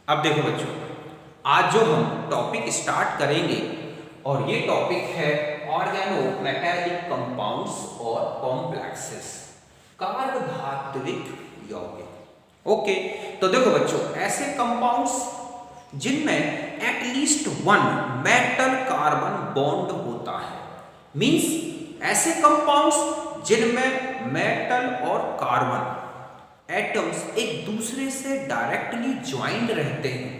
अब देखो बच्चों, आज जो हम टॉपिक स्टार्ट करेंगे और ये टॉपिक है ऑर्गेनोमेटेलिक कंपाउंड्स और कॉम्प्लेक्सेस, कार्बधात्विक यौगिक। ओके, तो देखो बच्चों, ऐसे कंपाउंड्स जिनमें at least one metal carbon bond होता है, मींस ऐसे कंपाउंड्स जिनमें मेटल और कार्बन एटम्स एक दूसरे से डायरेक्टली ज्वाइंड रहते हैं,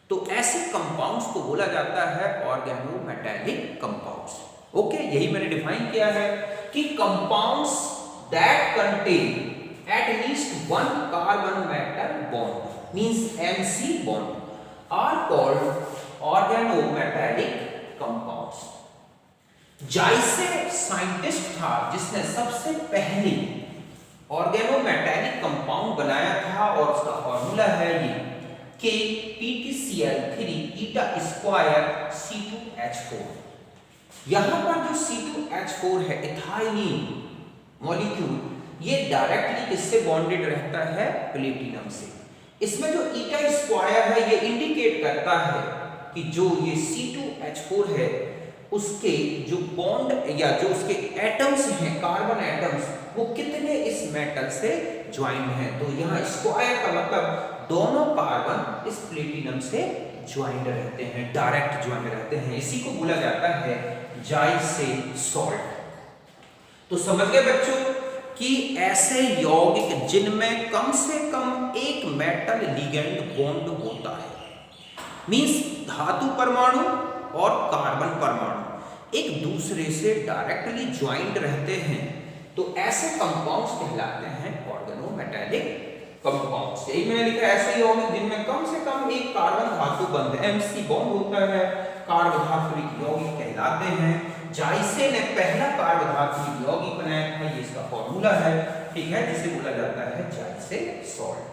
तो ऐसे कंपाउंड्स को बोला जाता है ऑर्गेनोमेटेलिक कंपाउंड्स। ओके, यही मैंने डिफाइन किया है कि compounds that contain at least one carbon metal bond means MC bond are called organometallic compounds. जाइसे साइंटिस्ट था जिसने सबसे पहले ऑर्गेनोमेटेलिक कंपाउंड बनाया था और उसका फॉर्मूला है ये KPtCl3 ईटा स्क्वायर C2H4। यहां पर जो C2H4 है, इथाइलिन मॉलिक्यूल, ये डायरेक्टली किससे बॉन्डेड रहता है? प्लेटिनम से। इसमें जो ईटा स्क्वायर है ये इंडिकेट करता है कि जो ये C2H4 है उसके जो बॉन्ड या जो उसके एटम्स हैं, कार्बन एटम्स, वो कितने इस मेटल से ज्वाइंट हैं। तो यहाँ स्क्वायर का मतलब दोनों कार्बन इस प्लेटिनम से ज्वाइंट रहते हैं, डायरेक्ट ज्वाइंट रहते हैं। इसी को बोला जाता है जाइसे सॉल्ट। तो समझ गए बच्चों कि ऐसे यौगिक जिनमें कम से कम एक मेटल लिगेंड बॉन्ड होता है, मींस धातु परमाणु और कार्बन परमाणु एक दूसरे से डायरेक्टली ज्वाइंट रहते हैं, तो ऐसे कंपाउंड्स कहलाते हैं ऑर्गेनोमेटेलिक कंपाउंड्स। यही मैंने लिखा है, ऐसे यौगिक जिनमें कम से कम एक कार्बन धातु बंध एमसी बॉन्ड होता है, कार्बधात्विक यौगिक कहलाते हैं। जाइसे ने पहला कार्बधात्विक यौगिक बनाया था, ये इसका फॉर्मूला है, ठीक है, जिसे बोला जाता है जाइसे सॉल्ट।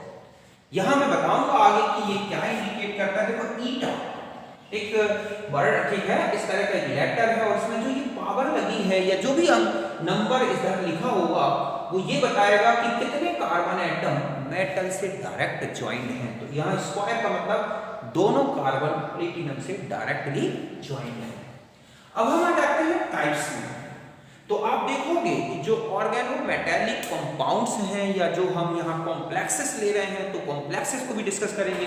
यहां मैं बताऊंगा आगे कि ये क्या इंडिकेट करता है। देखो, ईटा एक वर्ड, ठीक है, इस तरह का एक लेटर है और इसमें जो ये पावर लगी है या जो भी नंबर इधर लिखा होगा वो ये बताएगा कि कितने कार्बन एटम मेटल से डायरेक्ट ज्वाइंट हैं। तो यहाँ स्क्वायर का मतलब दोनों कार्बन प्लेटिनम से डायरेक्टली ज्वाइंट हैं। अब हम आ जाते हैं टाइप्स में। तो आप देखोगे कि जो ऑर्गेनोमेटेलिक कंपाउंड्स हैं या जो हम यहाँ कॉम्प्लेक्सेस ले रहे हैं, तो कॉम्प्लेक्सेस को भी डिस्कस करेंगे,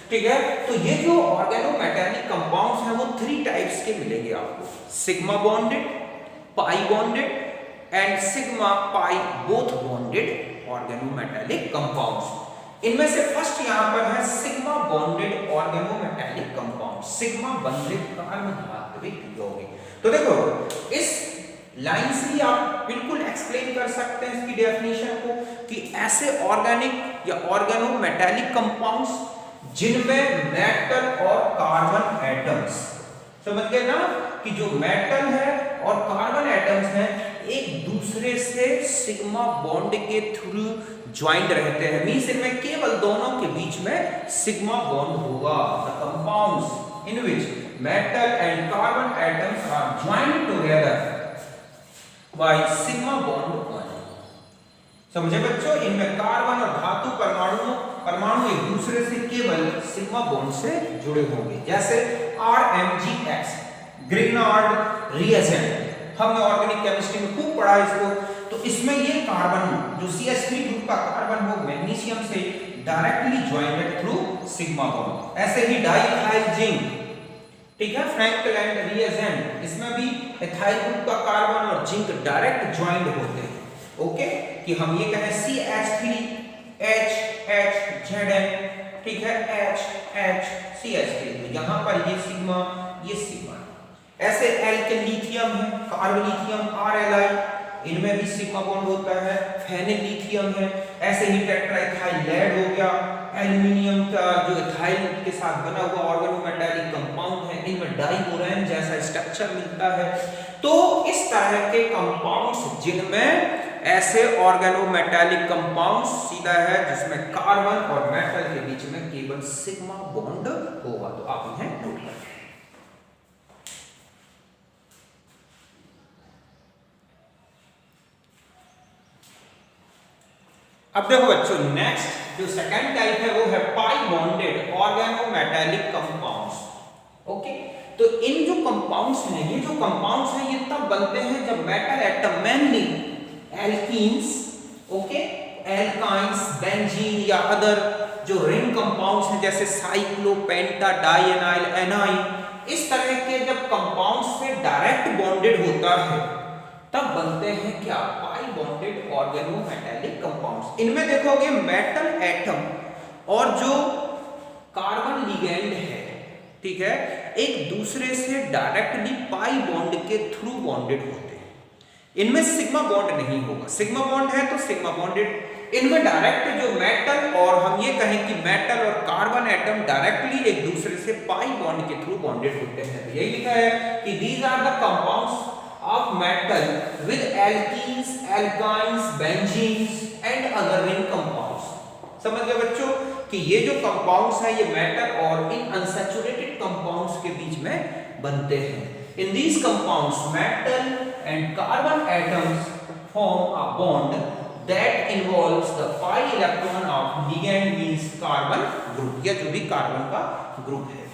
ठीक है। तो ये जो ऑर्गेनोमेटेलिक कंपाउंड्स हैं वो 3 टाइप्स के मिलेंगे आपको, sigma bonded, pi bonded and sigma pi both bonded organometallic compounds. इनमें से फर्स्ट यहां पर है sigma bonded organometallic compound, sigma बंधित कार्बधात्विक यौगिक। तो देखो, इस लाइन से ही आप बिल्कुल एक्सप्लेन कर सकते हैं इसकी डेफिनेशन को कि ऐसे ऑर्गेनिक या ऑर्गेनोमेटेलिक कंपाउंड्स जिनमें मेटल और कार्बन एटम्स, समझ गए ना, कि जो मेटल है और कार्बन एटम्स हैं एक दूसरे से सिग्मा बॉन्ड के थ्रू ज्वाइंट रहते हैं, मींस इनमें केवल दोनों के बीच में सिग्मा बॉन्ड होगा। The compounds in which metal and carbon atoms are joint together by sigma bond one. समझे बच्चों, इनमें कार्बन और धातु परमाणु एक दूसरे से केवल सिग्मा बॉन्ड से जुड़े होंगे। जैसे RMgX, ग्रिग्नार्ड रिएजेंट, हमने ऑर्गेनिक केमिस्ट्री में खूब पढ़ा इसको। तो इसमें ये कार्बन जो CH3 ग्रुप का कार्बन हो मैग्नीशियम से directly jointed through sigma bond. ऐसे ही डाइइथाइल जिंक, ठीक है, फ्रैंकलैंड रिएजेंट, इसमें भी इथाइल ग्रुप का कार्बन और जिंक डायरेक्ट ज्वाइंट होते हैं। ओके, कि हम ये कहें CH3HHZN, ठीक है, HHCH3, तो यहां पर ये सिग्मा, ये सिग्मा। ऐसे एल्केन लिथियम है, कार्बोलिथियम RLi, इनमें भी सिग्मा बॉन्ड होता है। फेनिल लिथियम है, ऐसे ही टेट्राइथाइल लेड हो गया, एल्युमिनियम का जो इथाइल के साथ बना हुआ ऑर्गेनोमेटेलिक कंपाउंड है, इनमें डाइमोरेन जैसा स्ट्रक्चर मिलता है। तो इस तरह के कंपाउंड्स जिनमें ऐसे ऑर्गेनोमेटेलिक कंपाउंड्स सीधा है जिसमें कार्बन और मेटल के बीच में केवल सिग्मा बॉन्ड होगा, तो आप इन्हें नोट करें। अब देखो बच्चों, नेक्स्ट जो सेकंड टाइप है वो है पाई बॉन्डेड ऑर्गेनोमेटेलिक कंपाउंड्स। ओके, तो इन जो कंपाउंड्स हैं, ये जो कंपाउंड्स हैं ये तब बनते हैं जब metal atom mainly alkenes, okay, alkynes, benzene या अदर जो रिंग कंपाउंड्स हैं जैसे साइक्लो, पेंटा, डाइएनाइल, एनाइन, इस तरह के जब कंपाउंड्स से डायरेक्ट बॉन्डेड होता है तब बनते हैं क्या, पाई बॉन्डेड ऑर्गेनोमेटेलिक कंपाउंड्स। इनमें देखोगे मेटल एटम और जो कार्बन लिगेंड है, ठीक है, एक दूसरे से डायरेक्टली पाई बॉन्ड के थ्रू बॉन्डेड होते हैं। इनमें सिग्मा बॉन्ड नहीं होगा, सिग्मा बॉन्ड है तो सिग्मा बॉन्डेड। इनमें डायरेक्ट जो मेटल और हम ये कहें कि मेटल और कार्बन एटम डायरेक्टली एक दूसरे से पाई बॉन्ड के थ्रू बॉन्डेड होते हैं। तो यही लिखा है कि these are the compounds of metal with alkenes, alkynes, benzenes and other ring compounds। समझ गए बच्चों कि ये जो कंपाउंड्स हैं ये मेटल और इन अनसैचुरेटेड कंपाउंड्स के बीच में बनते हैं। In these compounds, metal and carbon atoms form a bond that involves the pi electron of ligand means carbon group, या जो भी कार्बन का ग्रुप है।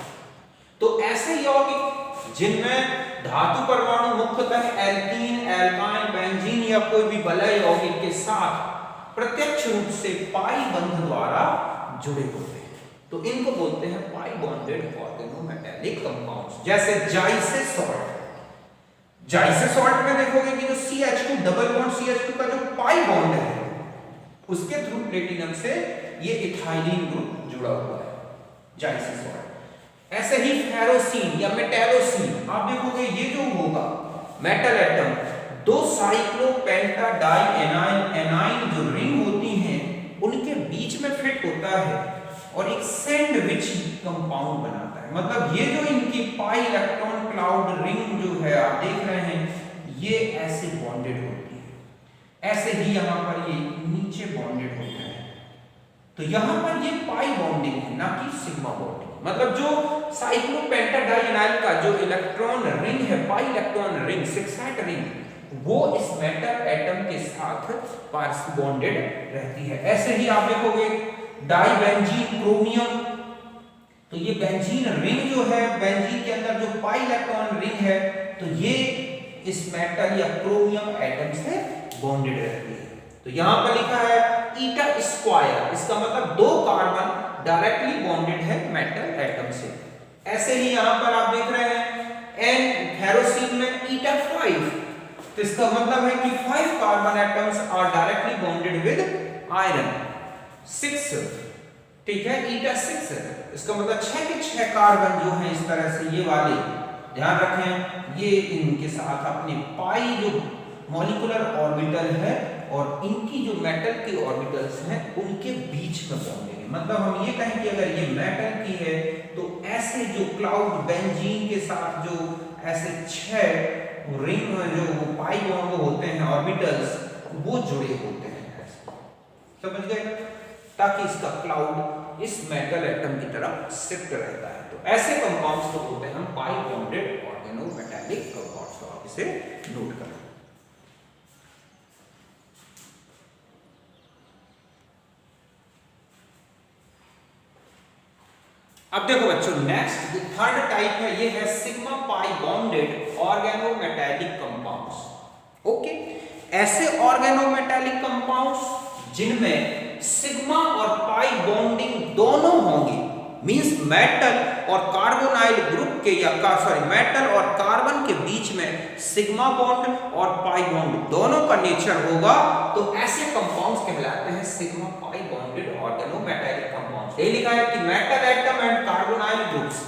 तो ऐसे यौगिक जिनमें धातु परमाणु मुख्यतः एल्कीन, एल्काइन, बेंजीन या कोई भी वलय यौगिक के साथ प्रत्यक्ष रूप से पाई बंध द्वारा जुड़े होते हैं, तो इनको बोलते हैं पाई बॉन्डेड ऑर्गेनोमेटेलिक कंपाउंड्स। जैसे जाइसे सॉल्ट, जाइसे सॉल्ट में देखोगे कि जो CH2 डबल बॉन्ड CH2 का जो पाई बॉन्ड है उसके थ्रू प्लेटिनम से ये इथाइलिन ग्रुप जुड़ा हुआ है, जाइसे सॉल्ट। ऐसे ही फेरोसिन या मेटेलोसिन, आप देखोगे ये जो होगा मेटल एटम दो साइक्लो, पेंटा, डाई एनाइन, एनाइन जो रिंग होती हैं उनके बीच में फिट होता है और एक सैंडविच कंपाउंड बनाता है। मतलब ये जो इनकी पाई इलेक्ट्रॉन क्लाउड रिंग जो है आप देख रहे हैं ये ऐसे बॉन्डेड होती है, ऐसे ही यहां पर ये नीचे बॉन्डेड होता है। तो यहां पर ये पाई बॉन्डिंग है ना कि सिग्मा बॉन्डिंग। मतलब जो साइक्लो, पेंटा, डाइएनाइल का जो इलेक्ट्रॉन रिंग है, पाई इलेक्ट्रॉन रिंग, सिक्सैट रिंग, वो इस मेटल एटम के साथ पार्स बॉन्डेड रहती है। ऐसे ही आप देखोगे डाइबेंजीन क्रोमियम, तो ये बेंजीन रिंग जो है, बेंजीन के अंदर जो पाई इलेक्ट्रॉन रिंग है तो ये इस मेटल या क्रोमियम एटम से बॉन्डेड रहती है। तो यहां पर लिखा है ईटा स्क्वायर, इसका मतलब दो कार्बन डायरेक्टली बॉन्डेड है मेटल एटम से। ऐसे ही यहां पर आप देख रहे हैं एन फेरोसिन में ईटा 5, तो इसका मतलब है कि 5 carbon atoms are directly bonded with iron. 6, ठीक है, ईटा 6, इसका मतलब 6 के 6 कार्बन जो हैं इस तरह से ये वाले, ध्यान रखें ये इनके साथ अपने पाई जो मॉलिक्यूलर ऑर्बिटल है और इनकी जो मेटल की ऑर्बिटल्स हैं उनके बीच में बॉन्डेड है। मतलब हम ये कहें कि अगर ये मेटल की है तो ऐसे जो क्लाउड बेंजीन के साथ जो ऐसे 6 रिंग जो पाई बॉन्ड होते हैं ऑर्बिटल्स वो जुड़े होते हैं, समझ गए, ताकि इसका क्लाउड इस मेटल एटम की तरफ शिफ्ट रहता है। तो ऐसे कंपाउंड्स को बोलते हैं हम पाई बॉन्डेड ऑर्गेनोमेटेलिक कंपाउंड्स। तो आप इसे नोट करें। अब देखो बच्चों नेक्स्ट जो थर्ड टाइप है ये है sigma pi bonded organometallic compounds. Okay, ऐसे ऑर्गेनोमेटेलिक कंपाउंड्स जिनमें सिग्मा और पाई बॉन्डिंग दोनों होंगे, मींस मेटल और कार्बोनाइल ग्रुप के या मेटल और कार्बन के बीच में सिग्मा बॉन्ड और पाई बॉन्ड दोनों का नेचर होगा, तो ऐसे कंपाउंड्स कहलाते हैं sigma pi bonded organometallic compounds. ये लिखा है कि metal atom and carbonyl groups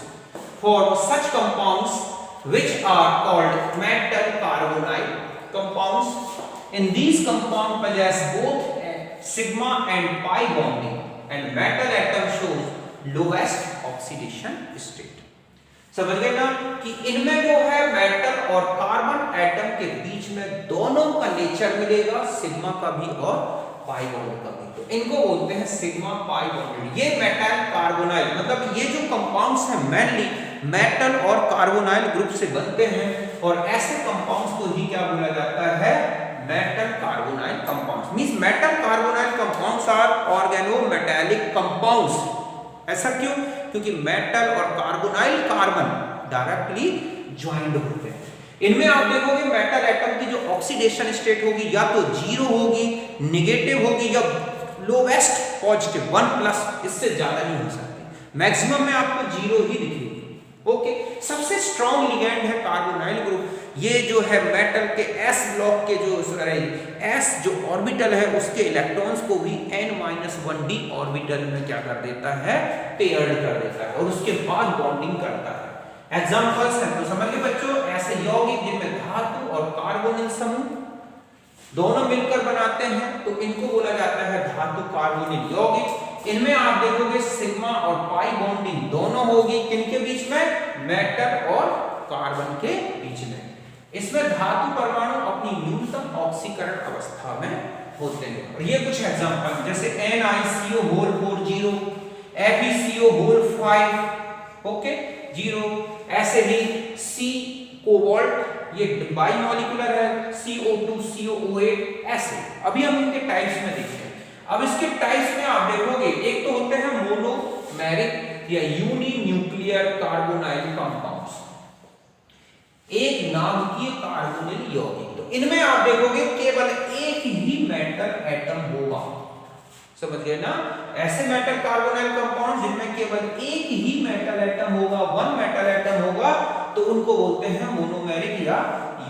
form such compounds which are called metal carbonyl compounds. In these compound possess both sigma and pi bonding and metal atom shows lowest oxidation state। समझ गए ना कि इनमें जो है मेटल और carbon atom के बीच में दोनों का नेचर मिलेगा, सिग्मा का भी और पाई बॉन्ड का भी। तो इनको बोलते हैं सिग्मा पाई बॉन्डेड। ये मेटल कार्बोनाइल, मतलब ये जो कंपाउंड्स हैं मेनली मेटल और कार्बोनाइल ग्रुप से बनते हैं और ऐसे कंपाउंड्स को ही क्या बोला जाता है, metal carbonyl compounds. Means metal carbonyl compounds are organometallic metallic compounds. ऐसा क्यों? क्योंकि मेटल और कार्बोनाइल कार्बन डायरेक्टली ज्वाइंट होते हैं। इनमें आप देखोगे मेटल एटम की जो ऑक्सीडेशन स्टेट होगी या तो जीरो होगी, नेगेटिव होगी, या लोवेस्ट पॉजिटिव 1+, इससे ज्यादा नहीं हो सकती। मैक्सिमम में आपको जीरो ही दिखेगी। ओके, सबसे स्ट्रॉन्ग लिगैंड है कार्बोनाइल ग्रुप। ये जो है मेटल के s ब्लॉक के जो s जो ऑर्बिटल है उसके इलेक्ट्रॉन्स को भी n-1d ऑर्बिटल में क्या कर देता है, पेयर्ड कर देता है, और उसके बाद बॉन्डिंग करता है। एग्जांपल्स हैं तो समझिए बच्चों, ऐसे यौगिक जिनमें धातु और कार्बोनिल समूह दोनों मिलकर बनाते हैं तो इनको बोला जाता है धातु कार्बोनिल यौगिक। इनमें आप देखोगे सिग्मा और पाई बॉन्डिंग दोनों होगी, किनके बीच में? मेटल और कार्बन के बीच में। इसमें धातु परमाणु अपनी न्यूनतम ऑक्सीकरण अवस्था में होते हैं। और ये कुछ एग्जांपल जैसे NiCO4 FeCO5 ओके 0, ऐसे ही C कोबाल्ट ये बाई मॉलिक्यूलर है, CO2 CO8 ऐसे। अभी हम इनके टाइप्स में देखते हैं। अब इसके टाइप्स में आप देखोगे एक तो होते हैं मोनोमेरिक या यूनिन्यूक्लियर कार्बोनाइल कंपाउंड्स, एक नाभिकीय कार्बोनिल यौगिक। तो इनमें आप देखोगे केवल एक ही मेटल एटम होगा, समझ गए ना? ऐसे मेटल कार्बोनाइल कंपाउंड जिनमें केवल एक ही मेटल एटम होगा, वन मेटल एटम होगा, तो उनको बोलते हैं मोनोमेरिक या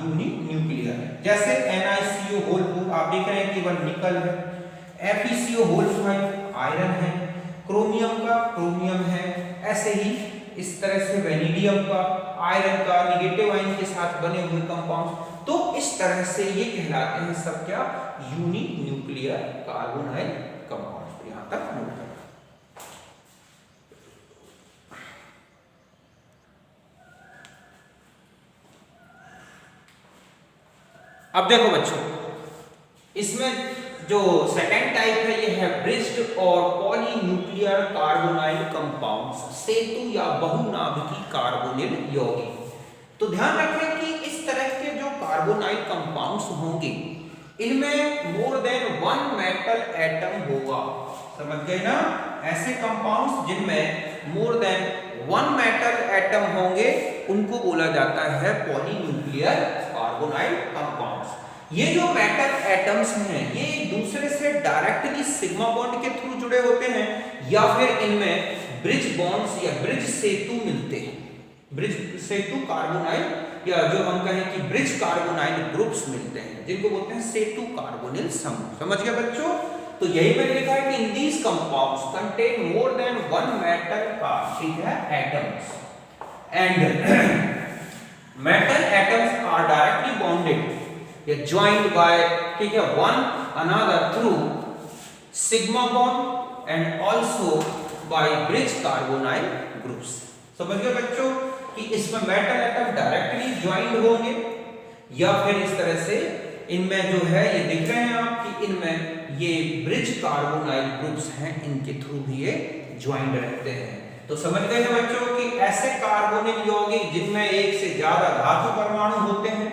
यूनिन्यूक्लियर। जैसे NiCO4 आप देख रहे हैं केवल निकल है, FeCO5 आयरन है, क्रोमियम का क्रोमियम है, ऐसे ही इस तरह से वेनेडियम का आयरन का नेगेटिव आयन के साथ बने हुए कंपाउंड। तो इस तरह से ये कहलाते हैं सब क्या? यूनिन्यूक्लियर कार्बोनाइल कंपाउंड। यहां तक नोट करना। अब देखो बच्चों, इसमें जो सेकेंड टाइप है ये है ब्रिज्ड और पॉलीन्यूक्लियर कार्बोनाइल कंपाउंड्स, सेतु या बहुनाभिकीय कार्बोनिल यौगिक। तो ध्यान रखें कि इस तरह के जो कार्बोनाइल कंपाउंड्स होंगे इनमें मोर देन वन मेटल एटम होगा, समझ गए ना? ऐसे कंपाउंड्स जिनमें मोर देन वन मेटल एटम होंगे उनको बोला जाता है पॉलीन्यूक्लियर कार्बोनाइल कंपाउंड्स। ये जो मेटल एटम्स हैं ये एक दूसरे से डायरेक्टली सिग्मा बॉन्ड के थ्रू जुड़े होते हैं या फिर इनमें ब्रिज बॉन्ड्स या ब्रिज सेतु मिलते हैं। ब्रिज सेतु कार्बोनाइल या जो हम कहें कि ब्रिज कार्बोनाइल ग्रुप्स मिलते हैं जिनको बोलते हैं सेतु कार्बोनिल समूह। समझ गए बच्चों? तो यही मैंने लिखा है कि in these compounds contain more than one metal ठीक है atoms and metal atoms are directly bonded या ज्वाइंड बाय ठीक है one another through sigma bond and also by bridge carbonyl groups. समझ गए बच्चों कि इसमें मेटल एटम डायरेक्टली ज्वाइंड होंगे या फिर इस तरह से इनमें जो है ये दिख रहे हैं आप कि इनमें ये ब्रिज कार्बोनाइल ग्रुप्स हैं, इनके थ्रू भी ये ज्वाइंड रहते हैं। तो समझ गए ना बच्चों कि ऐसे कार्बोनिल यौगिक जिनमें एक से ज्यादा धातु परमाणु होते हैं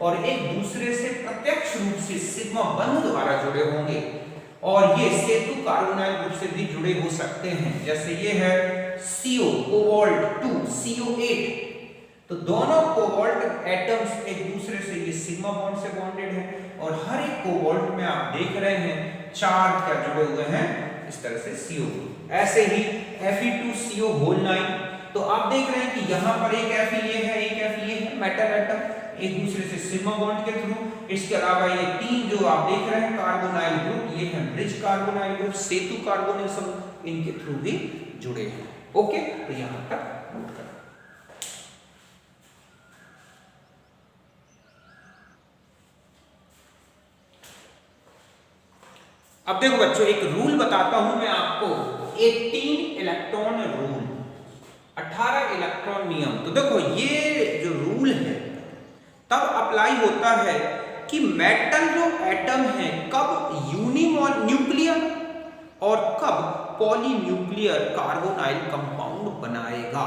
और एक दूसरे से प्रत्यक्ष रूप से सिग्मा बंध द्वारा जुड़े होंगे और ये सेतु कार्बोनाइल ग्रुप से भी जुड़े हो सकते हैं। जैसे ये है CO कोबाल्ट 2 CO8, तो दोनों कोबाल्ट एटम्स एक दूसरे से ये सिग्मा बॉन्ड से बॉन्डेड है और हर एक कोबाल्ट में आप देख रहे हैं 4 क्या जुड़े हुए हैं इस तरह से CO। ऐसे ही Fe2CO9, तो आप देख रहे हैं कि यहाँ पर एक Fe ये है, एक Fe ये है, मेटल एटम एक दूसरे से सिग्मा बॉन्ड के थ्रू। इसके अलावा ये 3 जो आप देख रहे हैं कार्बोनाइल ग्रुप, ये है ब्रिज कार्बोनाइल ग्रुप, सेतु कार्बोनिल समूह, इनके थ्रू भी जुड़े हैं। ओके, तो यहां तक नोट करें। अब देखो बच्चों, एक रूल बताता हूं मैं आपको, 18 इलेक्ट्रॉन रूल, 18 इलेक्ट्रॉन नियम। तो देखो ये जो रूल है तब अप्लाई होता है कि मेटल जो एटम है कब यूनिन्यूक्लियर और कब पॉलीन्यूक्लियर कार्बोनाइल कंपाउंड बनाएगा।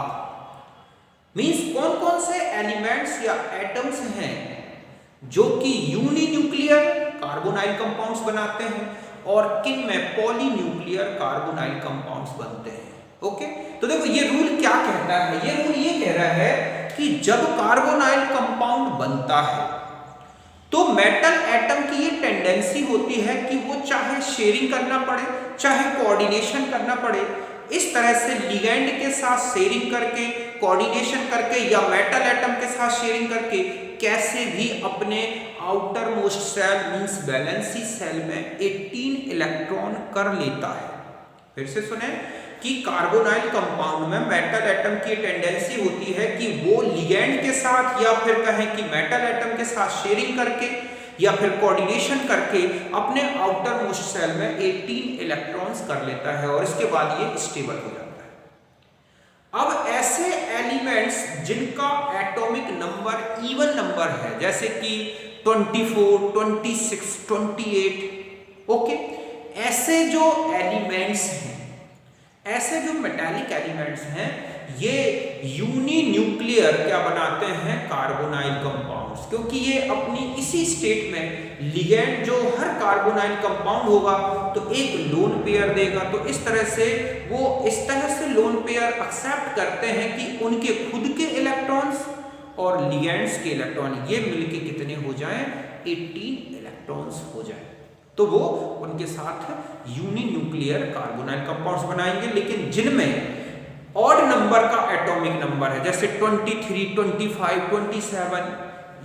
मींस कौन कौन से एलिमेंट्स या एटम्स हैं जो कि यूनिन्यूक्लियर कार्बोनाइल कंपाउंड्स बनाते हैं और किन में पॉलीन्यूक्लियर कार्बोनाइल कंपाउंड्स बनते हैं। ओके, तो देखो ये रूल क्या कहता है, ये रूल ये कह रहा है कि जब कार्बोनाइल कंपाउंड बनता है तो मेटल एटम की ये टेंडेंसी होती है कि वो चाहे शेयरिंग करना पड़े चाहे कोऑर्डिनेशन करना पड़े, इस तरह से लिगेंड के साथ शेयरिंग करके कोऑर्डिनेशन करके या मेटल एटम के साथ शेयरिंग करके कैसे भी अपने outer most shell means valency shell में 18 इलेक्ट्रॉन कर लेता है। फिर से सुने कि कार्बोनाइल कंपाउंड में मेटल एटम की टेंडेंसी होती है कि वो लिगेंड के साथ या फिर कहें कि मेटल एटम के साथ शेयरिंग करके या फिर कोऑर्डिनेशन करके अपने आउटर मोस्ट सेल में 18 इलेक्ट्रॉन्स कर लेता है और इसके बाद ये स्टेबल हो जाता है। अब ऐसे एलिमेंट्स जिनका एटॉमिक नंबर इवन नंबर है जैसे कि 24, 26, 28, ओके, ऐसे जो एलिमेंट्स हैं, ऐसे जो मेटालिक एलिमेंट्स हैं, ये यूनिन्यूक्लियर क्या बनाते हैं, कार्बोनाइल कंपाउंड्स, क्योंकि ये अपनी इसी स्टेट में लिगेंड जो हर कार्बोनाइल कंपाउंड होगा तो एक लोन पेयर देगा, तो इस तरह से वो इस तरह से लोन पेयर एक्सेप्ट करते हैं कि उनके खुद के इलेक्ट्रॉन्स और लिगेंड्स के इलेक्ट्रॉन ये मिलके कितने हो जाएं, 18 इलेक्ट्रॉन्स हो जाएं, तो वो उनके साथ यूनिन्यूक्लियर कार्बोनाइल कंपाउंड्स बनाएंगे। लेकिन जिनमें ऑड नंबर का एटॉमिक नंबर है जैसे 23, 25, 27,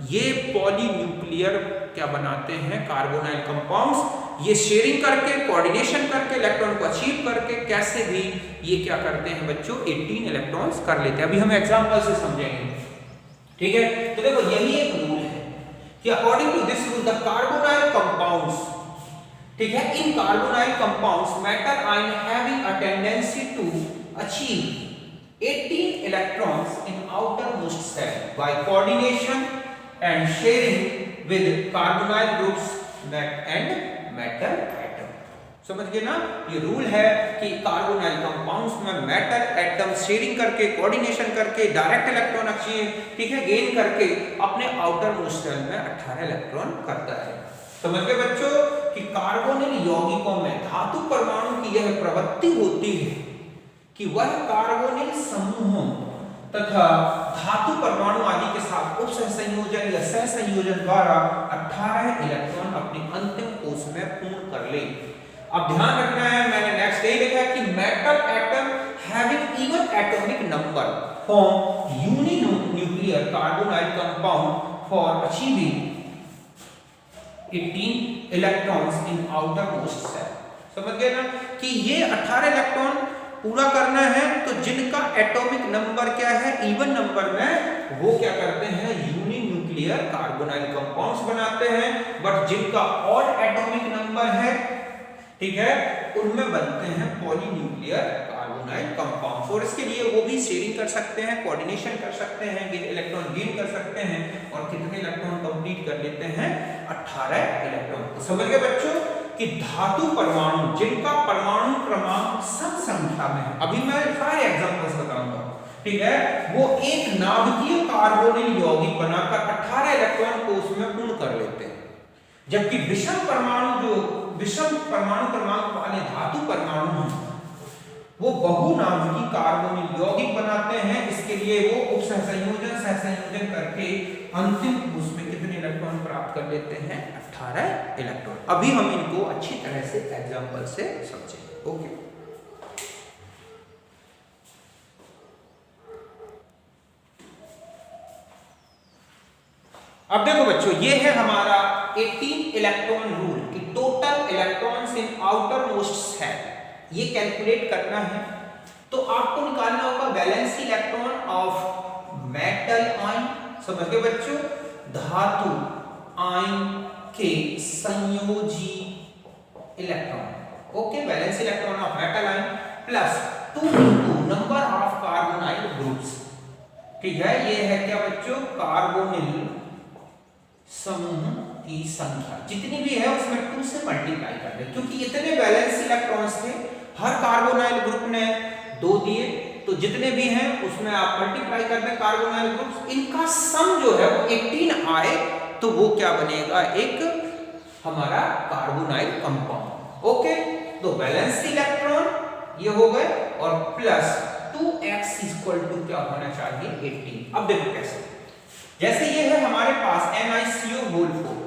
ये पॉलीन्यूक्लियर क्या बनाते हैं, कार्बोनाइल कंपाउंड्स। ये शेयरिंग करके कोऑर्डिनेशन करके इलेक्ट्रॉन को अचीव करके कैसे भी ये क्या करते हैं बच्चों, 18 इलेक्ट्रॉन्स कर लेते हैं। अभी हम एग्जांपल से समझेंगे, ठीक है। तो देखो यही एक रूल है कि according to this rule the carbonyl compounds, ठीक है, in carbonyl compounds metal ion having a tendency to achieve 18 electrons in outer most shell by coordination and sharing with carbonyl groups and metal atom. समझ गए ना, ये rule है कि carbonyl compounds में metal atom sharing करके coordination करके direct electron achieve, ठीक है, गेन करके अपने आउटर मोस्ट सेल में 18 इलेक्ट्रॉन करता है। समझ गए बच्चों कि कार्बोनिल यौगिकों में धातु परमाणु की यह प्रवृत्ति होती है कि वह कार्बोनिल समूहों तथा धातु परमाणु आदि के साथ उपसहसंयोजन या सहसंयोजन द्वारा 18 इलेक्ट्रॉन अपनी अंतिम कोश में पूर्ण कर ले। अब ध्यान रखना है, मैंने नेक्स्ट यही लिखा है कि metal atom having even atomic number form uninuclear carbonyl compound for achieving 18 electrons in outer most shell. समझ गए ना कि ये 18 इलेक्ट्रॉन पूरा करना है, तो जिनका एटॉमिक नंबर क्या है, इवन नंबर में, वो क्या करते हैं, यूनिन्यूक्लियर कार्बोनाइल कंपाउंड्स बनाते हैं। बट जिनका ऑड एटॉमिक नंबर है, ठीक है, उनमें बनते हैं पॉलीन्यूक्लियर कार्बोनाइल कंपाउंड्स। और इसके लिए वो भी शेयरिंग कर सकते हैं, कोऑर्डिनेशन कर सकते हैं, इलेक्ट्रॉन गेन कर सकते हैं, और कितने इलेक्ट्रॉन कंप्लीट कर लेते हैं, 18 इलेक्ट्रॉन। तो समझ गए बच्चों कि धातु परमाणु जिनका परमाणु क्रमांक सम संख्या में है, अभी मैं सारे एग्जांपल्स बताऊंगा, ठीक है, वो एक नाभिकीय कार्बोनिल यौगिक बनाकर 18 इलेक्ट्रॉन को उसमें पूर्ण कर लेते हैं। जबकि विषम परमाणु जो विषम परमाणु क्रमांक वाले धातु परमाणु हैं, वो बहुनाभिकीय कार्बोनिल यौगिक बनाते हैं। इसके लिए वो उपसहसंयोजन सहसंयोजन करके अंतिम उसमें कितने इलेक्ट्रॉन प्राप्त कर लेते हैं, 18 इलेक्ट्रॉन। अभी हम इनको अच्छी तरह से एग्जांपल से समझेंगे। ओके, अब देखो बच्चों, ये है हमारा 18 इलेक्ट्रॉन रूल कि total electrons in outer most shell, ये कैलकुलेट करना है। तो आपको निकालना होगा valency electron of metal ion. समझ गए बच्चों, धातु आयन के संयोजी electron, okay, valency electron of metal ion plus 2 into number of carbonyl groups, ठीक है। ये है क्या बच्चों, कार्बोनिल समूह की संख्या जितनी भी है उसमें 2 से मल्टीप्लाई कर दें, क्योंकि इतने वैलेंस इलेक्ट्रॉन्स थे, हर कार्बोनाइल ग्रुप ने 2 दिए, तो जितने भी हैं उसमें आप मल्टीप्लाई कर दें कार्बोनाइल ग्रुप्स, इनका सम जो है वो 18 आए तो वो क्या बनेगा, एक हमारा कार्बोनाइल कंपाउंड। ओके, तो वैलेंस इलेक्ट्रॉन ये हो गए और प्लस 2x इक्वल टू क्या होना चाहिए 18। अब देखो कैसे, जैसे ये है हमारे पास NiCO होल 4।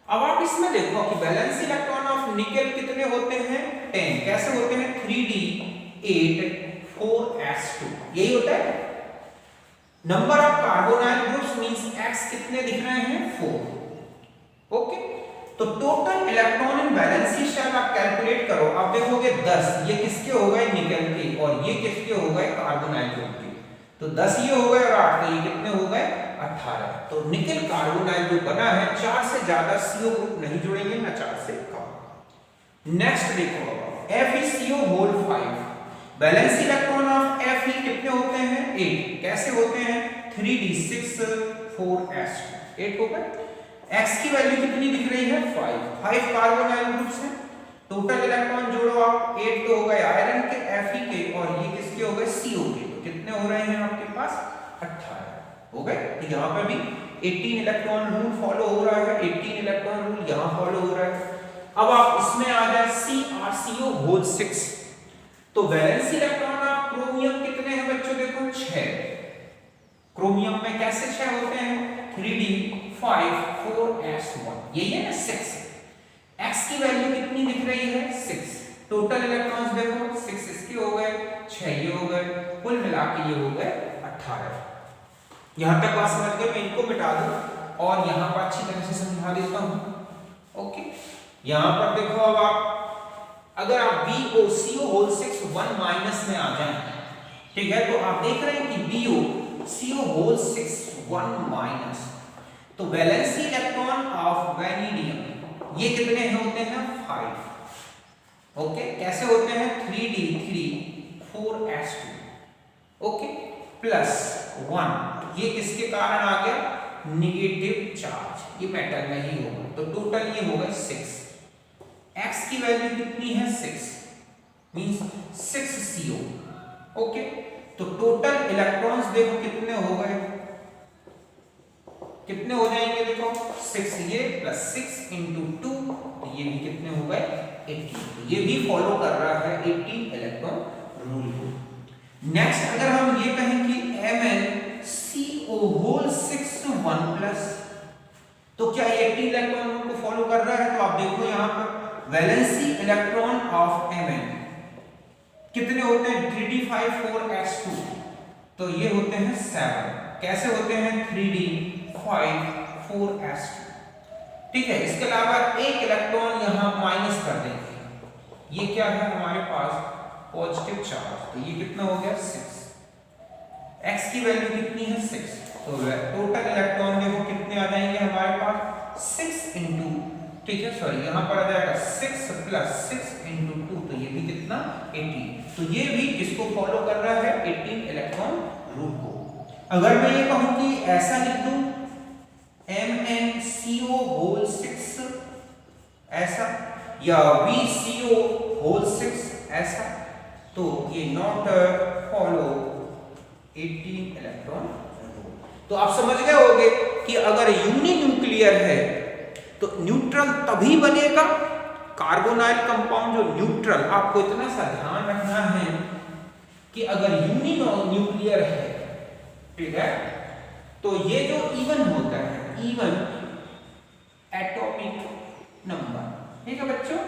अब आप इसमें देखो कि वैलेंस इलेक्ट्रॉन ऑफ निकेल कितने होते हैं 10। कैसे होते हैं 3d8 4s2, यही होता है। Number of carbonyl groups means x कितने दिख रहे हैं 4। ओके, तो total electron in valency shell आप कैलकुलेट करो, आप देखोगे 10 ये किसके हो गए निकेल के और ये किसके हो गए कार्बोनाइल ग्रुप के। तो 10 ये हो गए और 8 तो ये कितने हो गए 18। तो निकेल कार्बोनाइल जो बना है 4 से ज्यादा CO ग्रुप नहीं जुड़ेंगे ना 4 से कम। नेक्स्ट देखो FeCO whole 5। Valence electron of Fe कितने होते हैं 8। कैसे होते हैं 3d6 4s 8 हो गए। x की वैल्यू कितनी दिख रही है 5 कार्बोनाइल ग्रुप्स हैं। टोटल इलेक्ट्रॉन जोड़ो आप 8 तो हो गए आयरन के Fe के और ये किसके हो गए CO के। तो कितने हो रहे हैं आपके पास 18 हो गए। तो यहाँ पे भी 18 इलेक्ट्रॉन रूल फॉलो हो रहा है, 18 इलेक्ट्रॉन रूल यहाँ फॉलो हो रहा है। अब आप इसमें आ जाए CrCO होल 6। तो वैलेंस इलेक्ट्रॉन ऑफ क्रोमियम कितने हैं बच्चों देखो 6। क्रोमियम में कैसे 6 होते हैं 3d5 4s1, यही है ना 6। x की वैल्यू कितनी दिख रही है 6। टोटल इलेक्ट्रॉन्स देखो 6 इसके हो गए 6 ये हो गए, कुल मिला के ये हो गए 18। यहां तक बात समझ गए। मैं इनको मिटा दूं और यहां पर अच्छी तरह से समझा देता हूं। ओके, यहां पर देखो अब आप अगर आप BOCO होल 6 1 माइनस में आ जाएं, ठीक है, तो आप देख रहे हैं कि BOCO होल 6 1 माइनस, तो वैलेंसी इलेक्ट्रॉन ऑफ वैनेडियम ये कितने होते हैं 5। ओके, कैसे होते हैं 3d3 4s2। ओके, प्लस 1 ये किसके कारण आ गया नेगेटिव चार्ज, ये मेटल में ही होगा। तो टोटल ये होगा 6। x की वैल्यू कितनी है 6 मींस 6CO। ओके, तो टोटल इलेक्ट्रॉन्स देखो कितने हो गए, कितने हो जाएंगे देखो 6 ये प्लस 6 into 2 तो ये भी कितने हो गए 18। तो ये भी फॉलो कर रहा है 18 इलेक्ट्रॉन रूल को। नेक्स्ट अगर हम ये कहें कि MnCO होल 6 1 प्लस, तो क्या ये 18 इलेक्ट्रॉन रूल को फॉलो कर रहा है। तो आप देखो यहां पर वैलेंसी इलेक्ट्रॉन ऑफ Mn कितने होते हैं 3d5 4s2, तो ये होते हैं 7। कैसे होते हैं 3d5 4s2। ठीक है, इसके अलावा एक इलेक्ट्रॉन यहां माइनस कर देंगे, ये क्या है हमारे पास पॉजिटिव चार्ज, तो ये कितना हो गया 6। x की वैल्यू कितनी है 6, तो टोटल इलेक्ट्रॉन देखो कितने आ जाएंगे हमारे पास 6 into, ठीक है सॉरी यहां पर आ जाएगा 6 प्लस 6 into 2 तो ये भी कितना 18। तो ये भी किसको फॉलो कर रहा है 18 इलेक्ट्रॉन रूल को। अगर मैं ये कहूं कि ऐसा लिख दूं MnCO होल 6 ऐसा या VCO होल 6 ऐसा, तो ये नॉट फॉलो 18 इलेक्ट्रॉन रूल। तो आप समझ गए होंगे कि अगर यूनिन्यूक्लियर है तो न्यूट्रल तभी बनेगा। कार्बोनाइल कंपाउंड जो न्यूट्रल, आपको इतना सा ध्यान रखना है कि अगर यूनिन्यूक्लियर है, ठीक है, तो ये जो इवन होता है इवन एटॉमिक नंबर, ठीक है बच्चों,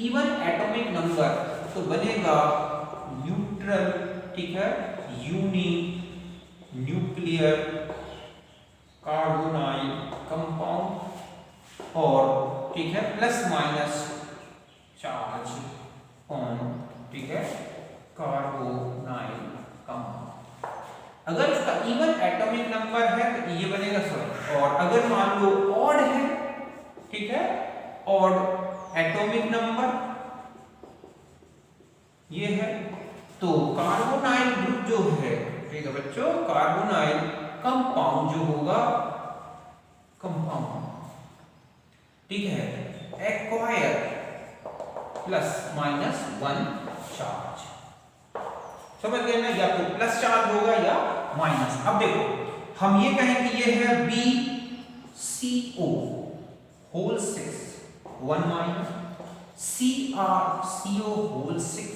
इवन एटॉमिक नंबर तो बनेगा न्यूट्रल, ठीक है, यूनि न्यूक्लियर कार्बोनाइल कंपाउंड और ठीक है प्लस माइनस चार्ज ऑन, ठीक है, कार्बोनाइल कंपाउंड। अगर इसका इवन एटॉमिक नंबर है तो ये बनेगा सॉरी, और अगर मान लो ऑड है, ठीक है, ऑड एटॉमिक नंबर ये है, तो कार्बोनाइल ग्रुप जो है, ठीक है बच्चों, कार्बोनाइल कंपाउंड जो होगा कंपाउंड, ठीक है, एक्वायर प्लस माइनस 1 चार्ज, समझ गए ना, या तो प्लस चार्ज होगा या माइनस। अब देखो हम ये कहें कि ये है BCO whole 6 1 minus, CrCO whole 6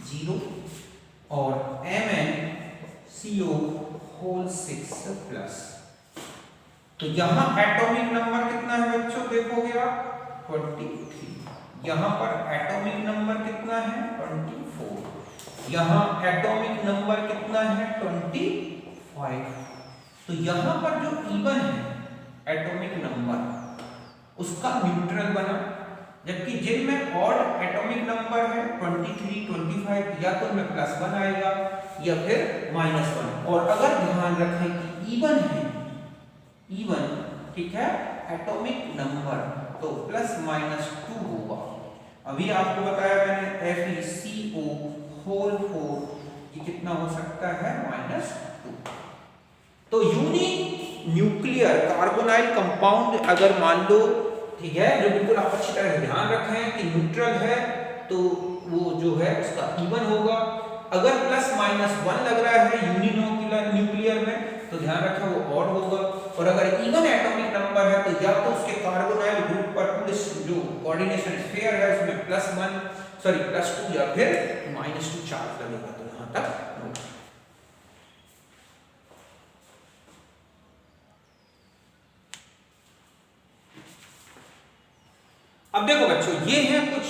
0 और MnCO होल 6 प्लस। तो यहां एटॉमिक नंबर कितना है बच्चों, देखोगे आप 23। यहां पर एटॉमिक नंबर कितना है 24। यहां एटॉमिक नंबर कितना है 25। तो यहां पर जो इवन है एटॉमिक नंबर उसका न्यूट्रल बना, जबकि जिनमें ऑड एटॉमिक नंबर है 23, 25 या तो में +1 आएगा या फिर -1। और अगर ध्यान रखें कि इवन है, इवन ठीक है एटॉमिक नंबर, तो ±2 होगा। अभी आपको बताया मैंने FeCO होल 4 ये कितना हो सकता है -2। तो यूनिक न्यूक्लियर कार्बोनाइल कंपाउंड अगर मान लो, ठीक है, जो बिल्कुल आप अच्छी तरह से ध्यान रखें कि न्यूट्रल है तो वो जो है उसका इवन होगा। अगर +-1 लग रहा है यूनिनोक्लियर न्यूक्लियर में तो ध्यान रखें वो ऑड होगा। और अगर इवन एटॉमिक नंबर है तो या तो उसके कार्बोनाइल ग्रुप पर जो कोऑर्डिनेशन स्फीयर है उसमें +2 या फिर -2 चार्ज लगेगा। तो यहां तक अब देखो बच्चों, ये हैं कुछ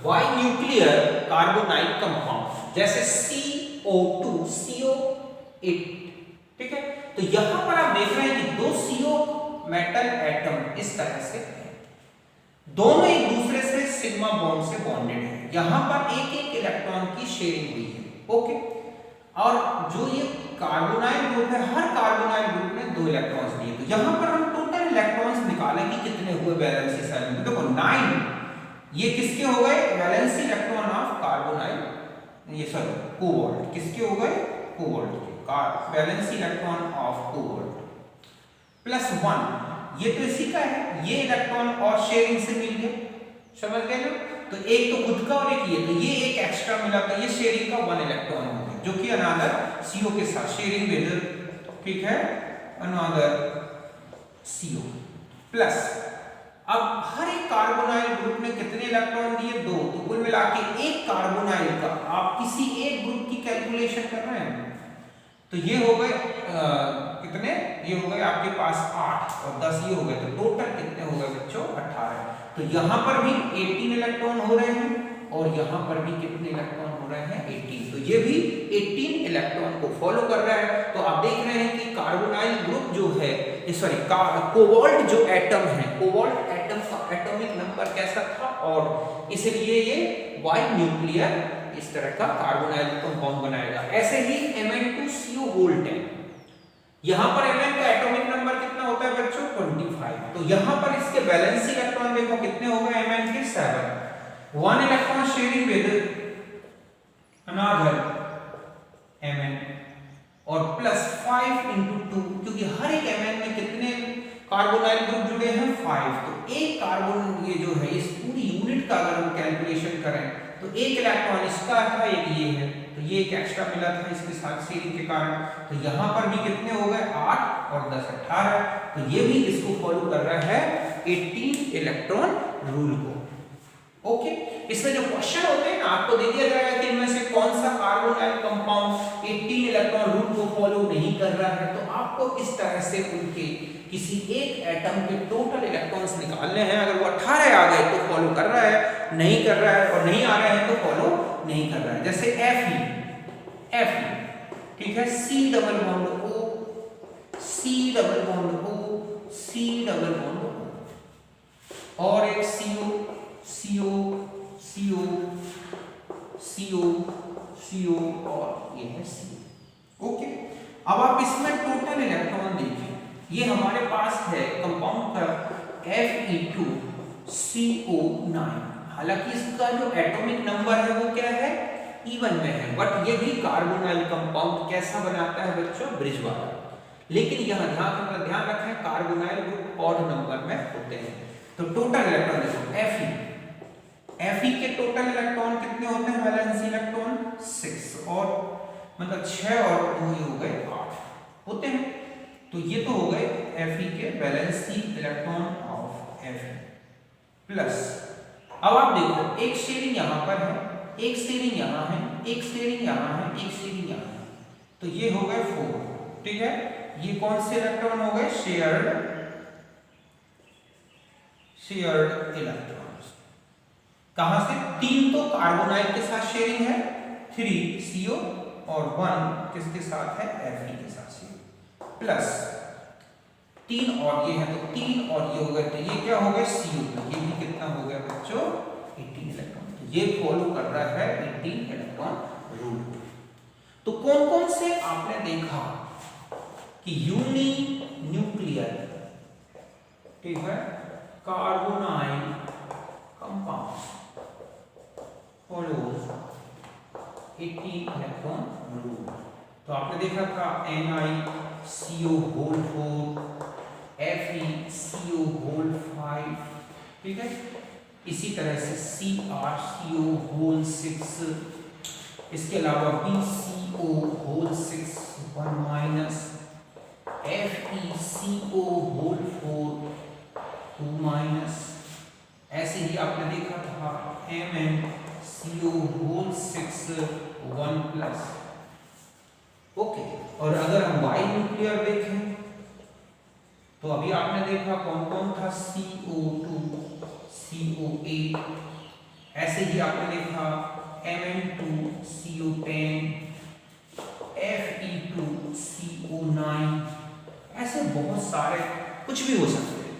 वाई न्यूक्लियर कार्बोनाइल कंपाउंड जैसे CO2 CO8, ठीक है। तो यहां पर आप देख रहे हैं कि 2 CO मेटल एटम इस तरह से है, दोनों एक दूसरे से सिग्मा बॉन्ड से बॉन्डेड है। यहां पर एक एक इलेक्ट्रॉन की शेयरिंग हुई है, ओके। और जो ये कार्बोनाइल ग्रुप है, हर कार्बोनाइल ग्रुप ने 2 इलेक्ट्रॉन्स दिए। तो यहां पर हम टोटल इलेक्ट्रॉन्स निकालें कि कितने हुए वैलेंसी सेल में। देखो 9 ये किसके हो गए, वैलेंसी इलेक्ट्रॉन ऑफ कार्बोनाइल, ये सॉरी कोबाल्ट किसके हो गए, कोबाल्ट के। वैलेंसी इलेक्ट्रॉन ऑफ कोबाल्ट +1 ये तो इसी का है, ये इलेक्ट्रॉन और शेयरिंग से मिल गए, समझ गए ना। तो एक तो खुद का और एक ये, तो ये एक एक्स्ट्रा मिला तो ये शेयरिंग का 1 इलेक्ट्रॉन हो गया, जो कि अनदर CO के साथ शेयरिंग विद, ठीक है, अनदर CO प्लस। अब हर एक कार्बोनाइल ग्रुप ने कितने इलेक्ट्रॉन दिए, 2। तो कुल मिला के एक कार्बोनाइल का आप किसी एक ग्रुप की कैलकुलेशन कर रहे हैं तो ये हो गए कितने, ये हो गए आपके पास 8 और 10 ये हो गए, तो टोटल कितने हो गए बच्चों 18। तो यहां पर भी 18 इलेक्ट्रॉन हो रहे हैं और यहां पर भी कितने इलेक्ट्रॉन हो रहे हैं 18। तो ये भी 18 इलेक्ट्रॉन को फॉलो कर रहा है। तो आप देख रहे हैं कि कार्बोनाइल ग्रुप जो है, सॉरी कोबाल्ट जो एटम है, कोबाल्ट एटम का एटॉमिक नंबर कैसा था ऑड, इसलिए ये वाई न्यूक्लियर इस तरह का कार्बोनाइल कंपाउंड बनाएगा। ऐसे ही Mn2CO वोल्ट है, यहां पर Mn का एटॉमिक नंबर कितना होता है बच्चों 25। तो यहां पर इसके वैलेंसी इलेक्ट्रॉन देखो कितने हो गए Mn के 7, 1 electron sharing with another Mn और +5 × 2, क्योंकि हर एक Mn में कितने कार्बोनाइल ग्रुप जुड़े हैं 5। तो एक कार्बन ये जो है इस पूरी यूनिट का अगर हम कैलकुलेशन करें तो एक इलेक्ट्रॉन इसका था, एक ये है, तो ये एक एक्स्ट्रा मिला था इसके साथ शेयरिंग के कारण। तो यहां पर भी कितने हो गए 8 और 10 18। तो ये भी इसको फॉलो कर रहा है 18 इलेक्ट्रॉन रूल को, ओके। इसमें जो क्वेश्चन होते हैं ना, आपको दे दिया जाएगा कि इनमें से कौन सा कार्बोनाइल कंपाउंड 18 इलेक्ट्रॉन रूल को फॉलो नहीं कर रहा है, तो आपको इस तरह से उनके किसी एक एटम के टोटल इलेक्ट्रॉन्स निकालने हैं। अगर वो 18 आ गए तो फॉलो कर रहा है, नहीं कर रहा है और नहीं आ रहे हैं तो फॉलो नहीं कर रहा है। जैसे Fe, ठीक है, C double bond O, C double bond O, C double bond O और एक CO CO CO CO CO और ये है CO, ओके। अब आप इसमें टोटल इलेक्ट्रॉन देखिए, ये हमारे पास है कंपाउंड का Fe2CO9। हालांकि इसका जो एटॉमिक नंबर है वो क्या है, इवन में है, बट ये भी कार्बोनाइल कंपाउंड कैसा बनाता है बच्चों, ब्रिज वाला। लेकिन यहां ध्यान रखें कार्बोनाइल ग्रुप ऑड नंबर में होते हैं। तो टोटल इलेक्ट्रॉन देखो Fe के टोटल इलेक्ट्रॉन कितने होते हैं, वैलेंसी इलेक्ट्रॉन 6 और मतलब 6 और 2 ये हो गए 8 होते हैं। तो ये तो हो गए Fe के valency electron of Fe plus अब आप देखो एक शेयरिंग यहां पर है, एक शेयरिंग यहां है, एक शेयरिंग यहां है, एक शेयरिंग यहां है, तो ये हो गए 4, ठीक है। ये कौन से इलेक्ट्रॉन हो गए? Shared electrons. कहां से? 3 तो कार्बोनाइल के साथ शेयरिंग है, 3 CO और 1 किसके साथ है? Fe के साथ शेयरिंग, प्लस 3 और ये है तो 3 और ये हो गए, तो ये क्या हो गए? CO, ये भी कितना हो गया बच्चों? 18 इलेक्ट्रॉन। तो ये फॉलो कर रहा है 18 इलेक्ट्रॉन रूल। तो कौन कौन से आपने देखा कि यूनी न्यूक्लियर, ठीक है, carbonyl compound follows 18 electron rule. तो आपने देखा था NiCO होल 4, FeCO होल 5, ठीक है। इसी तरह से CrCO होल 6, इसके अलावा BCO whole 6 1 minus, FeCO whole 4 2 minus, ऐसे ही आपने देखा था MnCO होल 6 1 प्लस। ओके, और अगर हम बाई न्यूक्लियर देखें तो अभी आपने देखा कौन कौन था? CO2 CO8, ऐसे ही आपने देखा Mn2 CO10 Fe2 CO9, ऐसे बहुत सारे कुछ भी हो सकते हैं।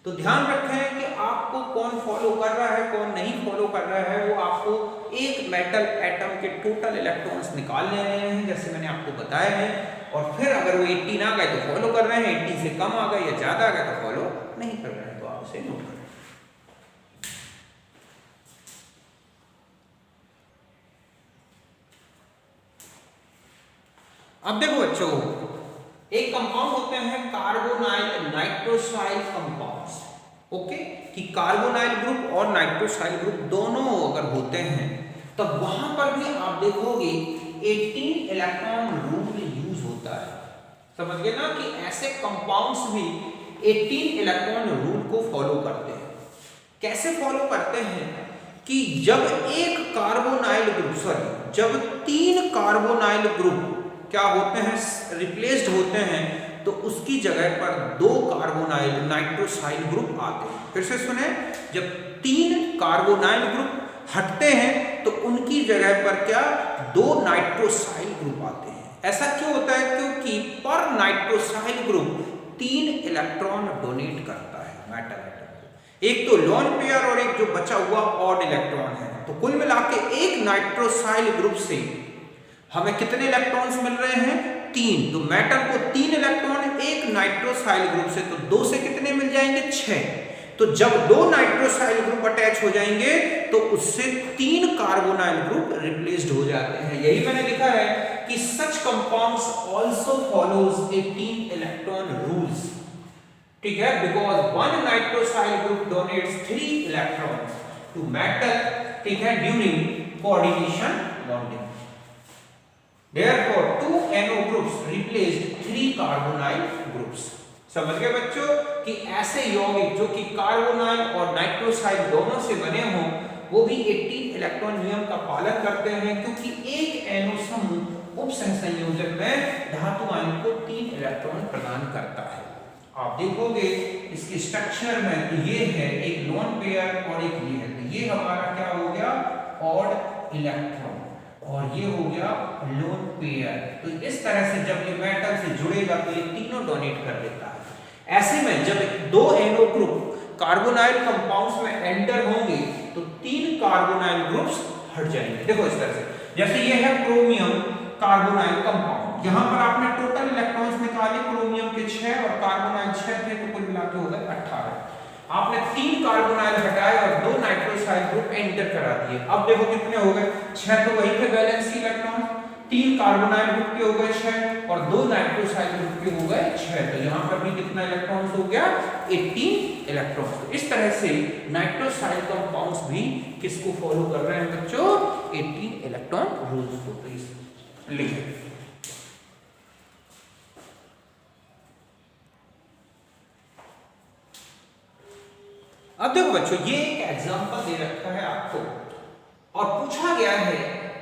तो ध्यान रखें कि आपको कौन फॉलो कर रहा है कौन नहीं फॉलो कर रहा है। वो आपको एक मेटल एटम के टोटल इलेक्ट्रॉन्स निकाल ले रहे हैं जैसे मैंने आपको बताया है, और फिर अगर वो 18 आ गए तो फॉलो कर रहे हैं, 18 से कम आ गए या ज्यादा आ गए तो फॉलो नहीं कर रहे हैं। तो आप उसे नोट करें। अब देखो बच्चों, एक कंपाउंड होते हैं कार्बोनाइल नाइट्रोसाइल कंपाउंड्स। ओके, कि कार्बोनाइल ग्रुप और नाइट्रोसाइल ग्रुप दोनों अगर होते हैं तब वहां पर भी आप देखोगे 18 इलेक्ट्रॉन रूल यूज होता है। समझ गए ना कि ऐसे कंपाउंड्स भी 18 इलेक्ट्रॉन रूल को फॉलो करते हैं। कैसे फॉलो करते हैं कि जब एक कार्बोनाइल ग्रुप जब 3 कार्बोनाइल ग्रुप क्या होते हैं? रिप्लेस्ड होते हैं, तो उसकी जगह पर 2 कार्बोनाइल नाइट्रोसाइल ग्रुप आते हैं। फिर से सुने, जब 3 कार्बोनाइल ग्रुप हटते हैं तो उनकी जगह पर क्या 2 नाइट्रोसाइल ग्रुप आते हैं। ऐसा क्यों होता है? क्योंकि पर नाइट्रोसाइल ग्रुप 3 इलेक्ट्रॉन डोनेट करता है मेटल एटम को। एक तो लोन पेयर और एक जो बचा हुआ ऑड इलेक्ट्रॉन है। तो कुल मिला के एक नाइट्रोसाइल ग्रुप से हमें कितने इलेक्ट्रॉन्स मिल रहे हैं? 3। तो मेटल को 3 इलेक्ट्रॉन एक नाइट्रोसाइल ग्रुप से, तो 2 से कितने मिल जाएंगे? 6। तो जब 2 नाइट्रोसाइल ग्रुप अटैच हो जाएंगे तो उससे 3 कार्बोनाइल ग्रुप रिप्लेस्ड हो जाते हैं। यही मैंने लिखा है कि such compounds also follows 18 electron rules, ठीक है, because 1 nitrosyl group donates 3 electrons to metal, ठीक है, during coordination bonding. Therefore, 2 NO groups replaced 3 carbonyl groups। समझ गए बच्चों कि ऐसे यौगिक जो कि कार्बोनाइल और नाइट्रोसाइल दोनों से बने हों वो भी 18 इलेक्ट्रॉन नियम का पालन करते हैं, क्योंकि एक NO समूह उपसहसंयोजक में धातु आयन को 3 इलेक्ट्रॉन प्रदान करता है। आप देखोगे इसके स्ट्रक्चर में तो ये है एक लोन पेयर और एक ये है, तो ये हमारा क्या हो गया? ऑड इलेक्ट्रॉन, और ये हो गया लोन पेयर। तो इस तरह से जब ये मेटल से जुड़ेगा तो ये तीनों डोनेट कर देता है। ऐसे में जब 2 NO ग्रुप कार्बोनाइल कंपाउंड्स में एंटर होंगे तो 3 कार्बोनाइल ग्रुप्स हट जाएंगे। देखो इस तरह से, जैसे ये है क्रोमियम कार्बोनाइल कंपाउंड, यहां पर आपने टोटल इलेक्ट्रॉन्स निकाले, क्रोमियम के 6 और कार्बोनाइल 6 थे, तो कुल मिला के हो गए 18। आपने 3 कार्बोनाइल हटाए और 2 नाइट्रोसाइल ग्रुप एंटर करा दिए। अब देखो कितने हो गए? 6 तो वही थे वैलेंस इलेक्ट्रॉन, 3 कार्बोनाइल ग्रुप के हो गए 6 और 2 नाइट्रोसाइल ग्रुप के हो गए 6। तो यहां पर भी कितना इलेक्ट्रॉन्स हो गया? 18 इलेक्ट्रॉन्स। तो इस तरह से नाइट्रोसाइल कंपाउंड्स भी किसको फॉलो कर रहे हैं बच्चों? 18 इलेक्ट्रॉन रूल्स को। तो इस लिखे अब देखो बच्चों, ये एक एग्जांपल दे रखा है आपको और पूछा गया है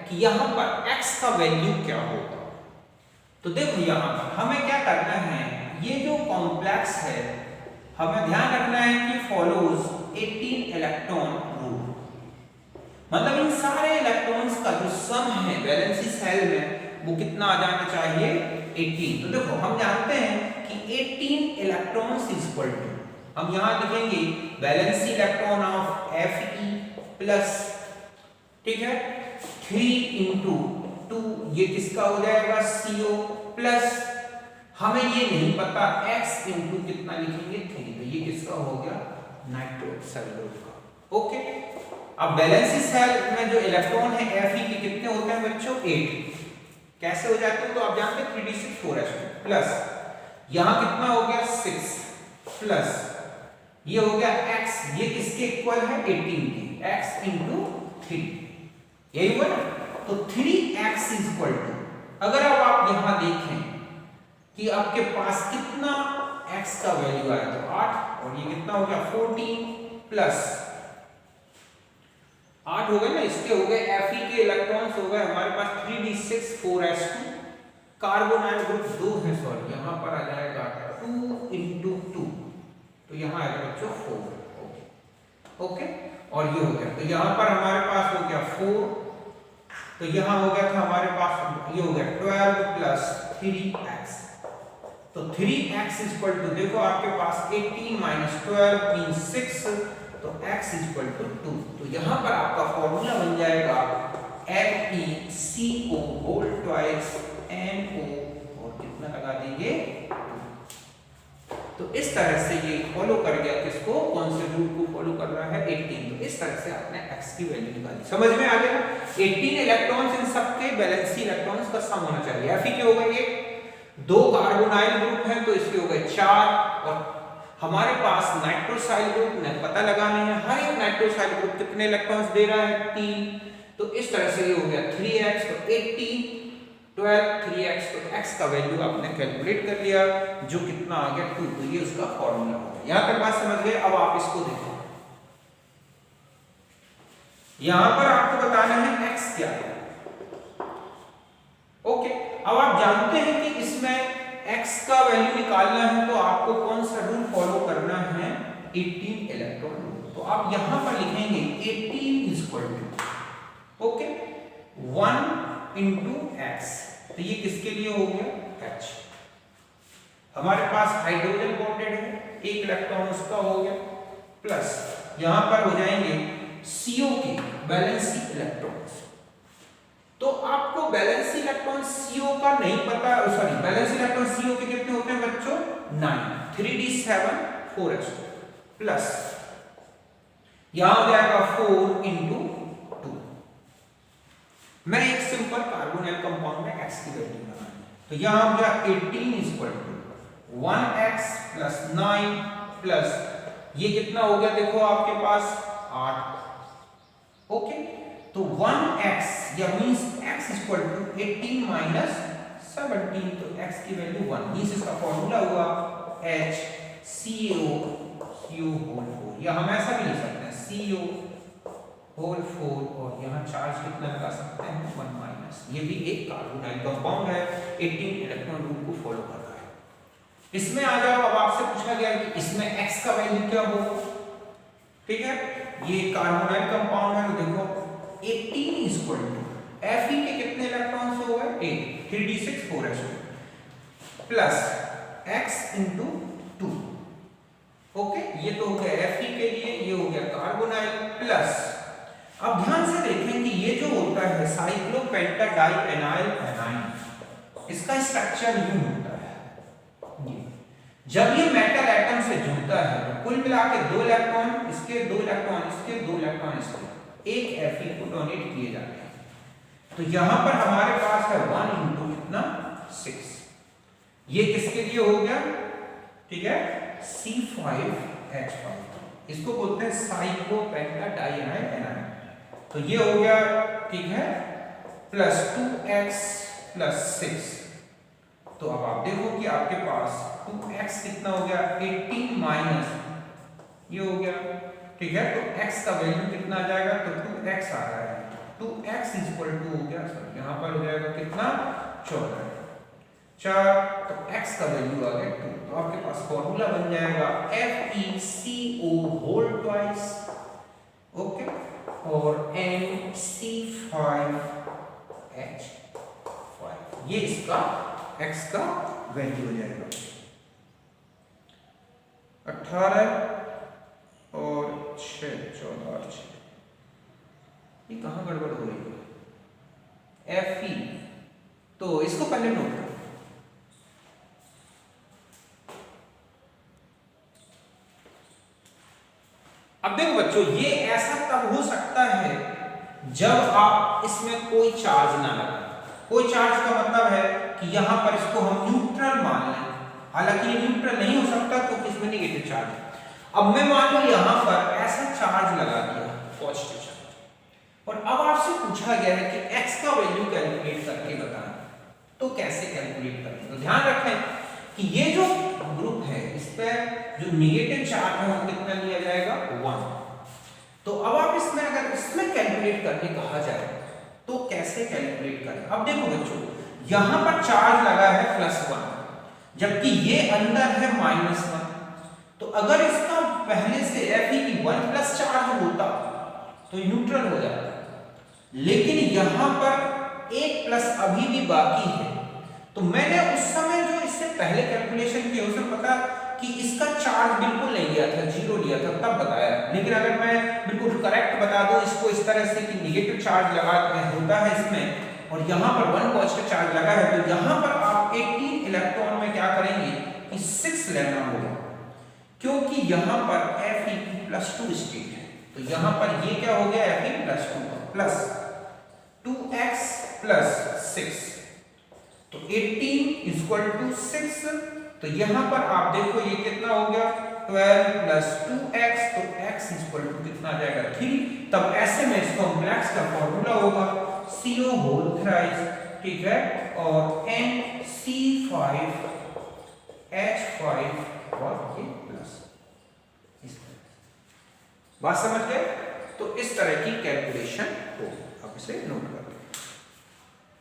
कि यहाँ पर x का वैल्यू क्या होगा। तो देखो यहाँ पर हमें क्या करना है, ये जो कॉम्प्लेक्स है हमें ध्यान रखना है कि फॉलोज 18 इलेक्ट्रॉन रूल, मतलब इन सारे इलेक्ट्रॉन्स का जो सम है वैलेंसी सेल में वो कितना आ जाना चाहिए 18। तो देखो हम जानते हैं कि 18 इलेक्ट्रॉन्स इज इक्वल टू, हम यहां लिखेंगे valency electron of Fe plus, ठीक है, 3 इंटू 2, ये किसका हो जाएगा CO प्लस, हमें ये नहीं पता x इंटू कितना लिखेंगे 3, तो ये किसका हो गया नाइट्रोसेलुलोज का। ओके, अब वैलेंसी सेल में जो इलेक्ट्रॉन है Fe के कितने होते हैं बच्चों 8, कैसे हो जाते हैं तो आप जानते हैं 3d6 4s2 प्लस यहां कितना हो गया 6 प्लस ये हो गया x, ये किसके इक्वल है 18 के, x इंटू 3, यही हुआ ना। तो 3x इज इक्वल टू, अगर अब आप यहां देखें कि आपके पास कितना x का वैल्यू आया तो 8 और ये कितना हो गया 14 प्लस 8 हो गए ना, इसके हो गए Fe के इलेक्ट्रॉन्स हो गए हमारे पास 3d6 4s2, कार्बोनाइल ग्रुप 2 है, सॉरी यहां पर आ जाएगा 2 इंटू 2, तो यहां आएगा बच्चों 4। ओके, और ये हो गया, तो यहां पर हमारे पास हो गया 4, तो यहां हो गया था हमारे पास ये हो गया 12 प्लस 3x, तो 3x इज इक्वल टू, देखो आपके पास 18 माइनस 12 मींस 6, तो x इज इक्वल टू 2। तो यहां पर आपका फॉर्मूला बन जाएगा FeCO होल ट्वाइस NO और कितना लगा देंगे 2। तो इस तरह से ये फॉलो कर गया, किसको, कौन से रूल को फॉलो कर रहा है 18। तो इस तरह से आपने x की वैल्यू निकाली, समझ में आ गया। 18 इलेक्ट्रॉन्स, इन सबके वैलेंसी इलेक्ट्रॉन्स का सम होना चाहिए। Fe के हो गए ये 2 कार्बोनाइल ग्रुप हैं तो इसके हो गए 4, और हमारे पास नाइट्रोसाइल ग्रुप ने पता लगाने हैं, हर एक नाइट्रोसाइल ग्रुप कितने इलेक्ट्रॉन्स दे रहा है 3, तो इस तरह से ये हो गया 3x, तो 18 12 3x, तो x का वैल्यू आपने कैलकुलेट कर लिया जो कितना आ गया 2, तो ये उसका फॉर्मूला हो गया। यहां तक बात समझ गए। अब आप इसको देखो, यहां पर आपको बताना है x क्या है। ओके, अब आप जानते हैं कि इसमें x का वैल्यू निकालना है तो आपको कौन सा रूल फॉलो करना है 18 इलेक्ट्रॉन रूल। तो आप यहां पर लिखेंगे 18 is equal to, okay, 1 into x, तो ये किसके लिए हो गया H, हमारे पास हाइड्रोजन बॉन्डेड है, एक इलेक्ट्रॉन उसका हो गया, प्लस यहां पर हो जाएंगे CO के वैलेंसी इलेक्ट्रॉन्स। तो आपको वैलेंसी इलेक्ट्रॉन CO का नहीं पता, सॉरी वैलेंसी इलेक्ट्रॉन CO के कितने होते हैं बच्चों 9, 3d7 4s2 प्लस यहां हो जाएगा 4 इंटू 2। मैं एक सिंपल कार्बोनाइल कंपाउंड में x की वैल्यू लगानी, तो यहां हो गया 18 is equal to 1x plus 9 plus ये कितना हो गया, देखो आपके पास 8। ओके, तो 1x या means x is equal to 18 minus 17, तो x की वैल्यू 1, मींस इसका फॉर्मूला हुआ HCO होल 4, या हम ऐसा भी लिख सकते हैं CO होल 4, और यहाँ चार्ज कितना लगा सकते हैं 1 माइनस, ये भी एक कार्बोनाइल कंपाउंड है, 18 इलेक्ट्रॉन रूल को फॉलो कर रहा है। इसमें आ जाओ, अब आपसे पूछा गया कि इसमें x का वैल्यू क्या होगा, ठीक है, ये कार्बोनाइल कंपाउंड है, तो देखो 18 इज इक्वल टू Fe के कितने इलेक्ट्रॉन्स हो गए 8, 3d6 4s2 plus x into 2। Okay, ये तो हो गया Fe के लिए, ये हो गया कार्बोनाइल, प्लस अब ध्यान से देखें कि ये जो होता है साइक्लोपेंटाडाइएनाइल एनाइन, इसका स्ट्रक्चर यूं होता है, ये जब ये मेटल एटम से जुड़ता है तो कुल मिला के 2 इलेक्ट्रॉन इसके, 2 इलेक्ट्रॉन इसके, 2 इलेक्ट्रॉन इसके, एक Fe को डोनेट किए जाते हैं। तो यहां पर हमारे पास है 1 इंटू कितना 6, ये किसके लिए हो गया, ठीक है, C5H5, इसको बोलते हैं साइक्लोपेंटाडाइएनाइल एनाइन, तो ये हो गया, ठीक है, प्लस 2x प्लस 6। तो अब आप देखो कि आपके पास 2x कितना हो गया 18 माइनस ये हो गया ठीक है, तो x का वैल्यू कितना आ जाएगा, तो 2x आ रहा है, 2x इक्वल टू हो गया, सर यहाँ पर हो जाएगा कितना 14, 4, तो x का वैल्यू आ गया 2, तो आपके पास फॉर्मूला बन जाएगा FeCO होल ट्वाइस, ओके, और NC5H5, ये इसका x का वैल्यू हो जाएगा 18 और 6, 14 और 6, ये कहाँ गड़बड़ हो रही है, Fe, तो इसको पहले नोट करो। अब देखो बच्चों, ये ऐसा तब हो सकता है जब आप इसमें कोई चार्ज ना लगाएं। कोई चार्ज का मतलब है कि यहां पर इसको हम न्यूट्रल मान लें, हालांकि ये न्यूट्रल नहीं हो सकता क्योंकि इसमें नेगेटिव चार्ज है। अब मैं मान लो यहां पर ऐसा चार्ज लगा दिया, पॉजिटिव चार्ज, और अब आपसे पूछा गया है कि x का वैल्यू कैलकुलेट करके बताएं, तो कैसे कैलकुलेट करें? तो ध्यान रखें कि ये जो ग्रुप है इस पर जो नेगेटिव चार्ज है वो कितना लिया जाएगा, 1। तो अब आप इसमें अगर इसमें कैलकुलेट करने कहा जाए तो कैसे कैलकुलेट करें? अब देखो बच्चों, यहां पर चार्ज लगा है +1, जबकि ये अंदर है -1, तो अगर इसका पहले से Fe की 1 प्लस चार्ज होता तो न्यूट्रल हो जाता, लेकिन यहां पर 1 प्लस अभी भी बाकी है। तो मैंने उस समय जो इससे पहले कैलकुलेशन की उसमें पता कि इसका चार्ज बिल्कुल नहीं लिया था, 0 लिया था, तब बताया। लेकिन अगर मैं बिल्कुल करेक्ट बता दूं इसको इस तरह से कि नेगेटिव चार्ज लगा होता है इसमें और यहाँ पर 1 पॉजिटिव चार्ज लगा है, तो यहाँ पर आप 18 इलेक्ट्रॉन में क्या करेंगे कि 6 लेना होगा, क्योंकि यहाँ पर Fe+2 स्टेट है। तो यहाँ पर ये क्या हो गया, Fe+2 प्लस 2x प्लस 6, तो 18 = 6। तो यहां पर आप देखो ये कितना हो गया, 12 प्लस 2x, तो x = कितना आ जाएगा 3। तब ऐसे में इस कॉम्प्लेक्स का फॉर्मूला होगा CO होल थ्राइस, ठीक है, और NC5H5 और ये प्लस, इस तरह बात समझ गए? तो इस तरह की कैलकुलेशन हो, आप इसे नोट कर लें।